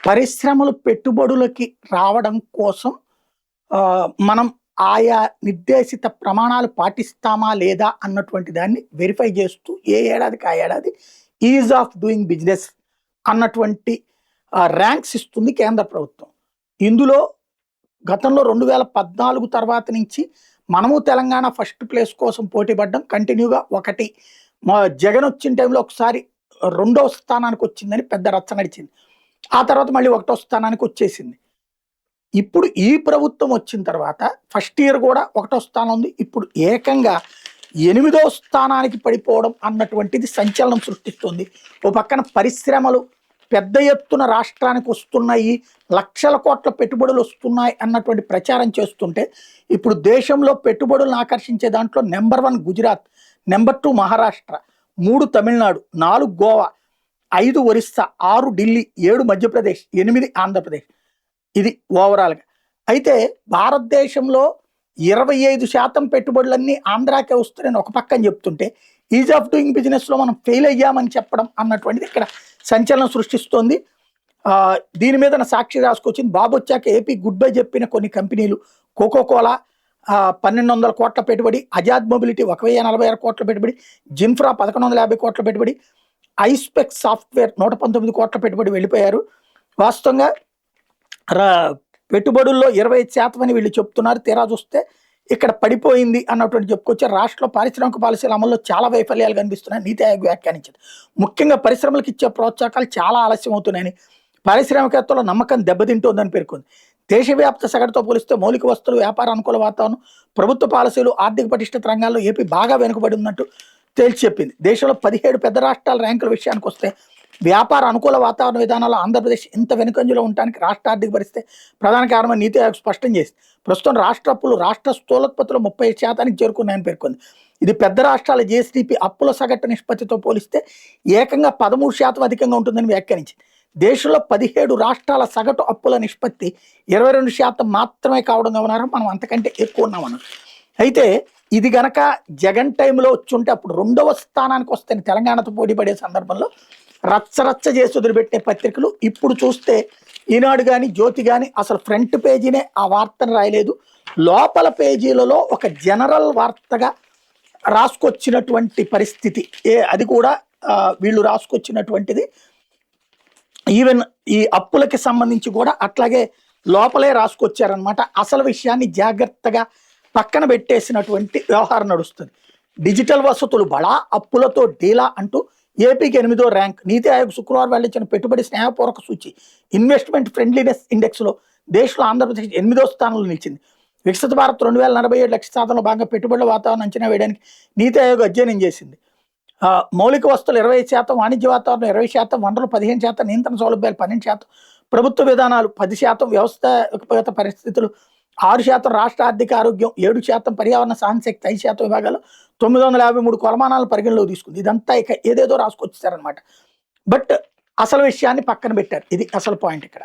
పరిశ్రమలు పెట్టుబడులకి రావడం కోసం మనం ఆయా నిర్దేశిత ప్రమాణాలు పాటిస్తామా లేదా అన్నటువంటి దాన్ని వెరిఫై చేస్తూ ఏ ఏడాదికి ఆ ఏడాది ఈజ్ ఆఫ్ డూయింగ్ బిజినెస్ అన్నటువంటి ర్యాంక్స్ ఇస్తుంది కేంద్ర ప్రభుత్వం. ఇందులో గతంలో 2014 తర్వాత నుంచి మనము తెలంగాణ ఫస్ట్ ప్లేస్ కోసం పోటీ పడ్డం. కంటిన్యూగా ఒకటి జగన్ వచ్చిన టైంలో ఒకసారి 2వ స్థానానికి వచ్చిందని పెద్ద రచ్చ నడిచింది. ఆ తర్వాత మళ్ళీ 1వ స్థానానికి వచ్చేసింది. ఇప్పుడు ఈ ప్రభుత్వం వచ్చిన తర్వాత ఫస్ట్ ఇయర్ కూడా 1వ స్థానం ఉంది. ఇప్పుడు ఏకంగా 8వ స్థానానికి పడిపోవడం అన్నటువంటిది సంచలనం సృష్టిస్తుంది. ఓ పక్కన పరిశ్రమలు పెద్ద ఎత్తున రాష్ట్రానికి వస్తున్నాయి, లక్షల కోట్ల పెట్టుబడులు వస్తున్నాయి అన్నటువంటి ప్రచారం చేస్తుంటే, ఇప్పుడు దేశంలో పెట్టుబడులను ఆకర్షించే దాంట్లో నెంబర్ 1 గుజరాత్, నెంబర్ 2 మహారాష్ట్ర, 3 తమిళనాడు, 4 గోవా, 5 ఒరిస్సా, 6 ఢిల్లీ, 7 మధ్యప్రదేశ్, 8 ఆంధ్రప్రదేశ్. ఇది ఓవరాల్గా. అయితే భారతదేశంలో 25% పెట్టుబడులన్నీ ఆంధ్రాకే వస్తున్నాయని ఒక పక్కన చెప్తుంటే, ఈజ్ ఆఫ్ డూయింగ్ బిజినెస్లో మనం ఫెయిల్ అయ్యామని చెప్పడం అన్నటువంటిది ఇక్కడ సంచలనం సృష్టిస్తోంది. దీని మీద సాక్షి రాసుకొచ్చింది. బాబు వచ్చాక ఏపీ గుడ్ బై చెప్పిన కొన్ని కంపెనీలు: కోకోకోలా 1200 కోట్ల పెట్టుబడి, అజాద్ మొబిలిటీ 1046 కోట్ల పెట్టుబడి, జిన్ఫ్రా 1150 కోట్ల పెట్టుబడి, ఐస్పెక్స్ సాఫ్ట్వేర్ 119 కోట్ల పెట్టుబడి వెళ్ళిపోయారు. వాస్తవంగా పెట్టుబడుల్లో 25% అని వీళ్ళు చెప్తున్నారు. తీరా చూస్తే ఇక్కడ పడిపోయింది అన్నటువంటి చెప్పుకొచ్చారు. రాష్ట్రంలో పారిశ్రామిక పాలసీల అమల్లో చాలా వైఫల్యాలు కనిపిస్తున్నాయి నీతి ఆయోగ్ వ్యాఖ్యానించింది. ముఖ్యంగా పరిశ్రమలకు ఇచ్చే ప్రోత్సాహకాలు చాలా ఆలస్యం అవుతున్నాయని, పారిశ్రామికవేత్తల నమ్మకం దెబ్బతింటోందని పేర్కొంది. దేశవ్యాప్త సగటుతో పోలిస్తే మౌలిక వస్తువులు, వ్యాపార అనుకూల వాతావరణం, ప్రభుత్వ పాలసీలు, ఆర్థిక పటిష్టత రంగాల్లో ఏపీ బాగా వెనుకబడి ఉన్నట్టు తేల్చి చెప్పింది. దేశంలో 17 పెద్ద రాష్ట్రాల ర్యాంకుల విషయానికి వస్తే వ్యాపార అనుకూల వాతావరణ విధానాల్లో ఆంధ్రప్రదేశ్ ఇంత వెనుకంజలో ఉండడానికి రాష్ట్ర ఆర్థిక పరిస్థితి ప్రధాన కారణమని నీతి ఆయోగ్ స్పష్టం చేసింది. ప్రస్తుతం రాష్ట్ర అప్పులు రాష్ట్ర స్థూలోత్పత్తిలో 30% చేరుకున్నాయని పేర్కొంది. ఇది పెద్ద రాష్ట్రాల జీఎస్డీపీ అప్పుల సగటు నిష్పత్తితో పోలిస్తే ఏకంగా 13% అధికంగా ఉంటుందని వ్యాఖ్యానించింది. దేశంలో 17 రాష్ట్రాల సగటు అప్పుల నిష్పత్తి 22% మాత్రమే కావడం గమనార్హం. మనం అంతకంటే ఎక్కువ ఉన్నామన్నారు. అయితే ఇది గనక జగన్ టైంలో వచ్చుంటే అప్పుడు 2వ స్థానానికి వస్తే తెలంగాణతో పోటీ పడే సందర్భంలో రచ్చరచ్చ చేసి వదిలిపెట్టే పత్రికలు ఇప్పుడు చూస్తే ఈనాడు కానీ జ్యోతి కానీ అసలు ఫ్రంట్ పేజీనే ఆ వార్తను రాయలేదు. లోపల పేజీలలో ఒక జనరల్ వార్తగా రాసుకొచ్చినటువంటి పరిస్థితి. అది కూడా వీళ్ళు రాసుకొచ్చినటువంటిది ఈవెన్ ఈ అప్పులకి సంబంధించి కూడా అట్లాగే లోపలే రాసుకొచ్చారనమాట. అసలు విషయాన్ని జాగ్రత్తగా పక్కన పెట్టేసినటువంటి వ్యవహారం నడుస్తుంది. డిజిటల్ వసతులు బడా, అప్పులతో డీలా అంటూ ఏపీకి 8వ ర్యాంక్. నీతి ఆయోగ్ శుక్రవారం వెళ్లించిన పెట్టుబడి స్నేహపూర్వక సూచి ఇన్వెస్ట్మెంట్ ఫ్రెండ్లీనెస్ ఇండెక్స్లో దేశంలో ఆంధ్రప్రదేశ్ 8వ స్థానంలో నిలిచింది. వికసిత భారత్ 2047 లక్ష్య సాధనలో భాగంగా పెట్టుబడుల వాతావరణం అంచనా వేయడానికి నీతి ఆయోగ్ అధ్యయనం చేసింది. మౌలిక వస్తువులు 25%, వాణిజ్య వాతావరణం 20%, వనరులు 15%, నియంత్రణ సౌలభ్యాలు 12%, ప్రభుత్వ విధానాలు 10%, వ్యవస్థాపక పరిస్థితులు 6%, రాష్ట్ర ఆర్థిక ఆరోగ్యం 7%, పర్యావరణ సహనశక్తి 5% విభాగాల్లో 953 కొలమానాలను పరిగణలోకి తీసుకుంది. ఇదంతా ఇక ఏదేదో రాసుకొచ్చారనమాట. బట్ అసలు విషయాన్ని పక్కన పెట్టారు. ఇది అసలు పాయింట్ ఇక్కడ.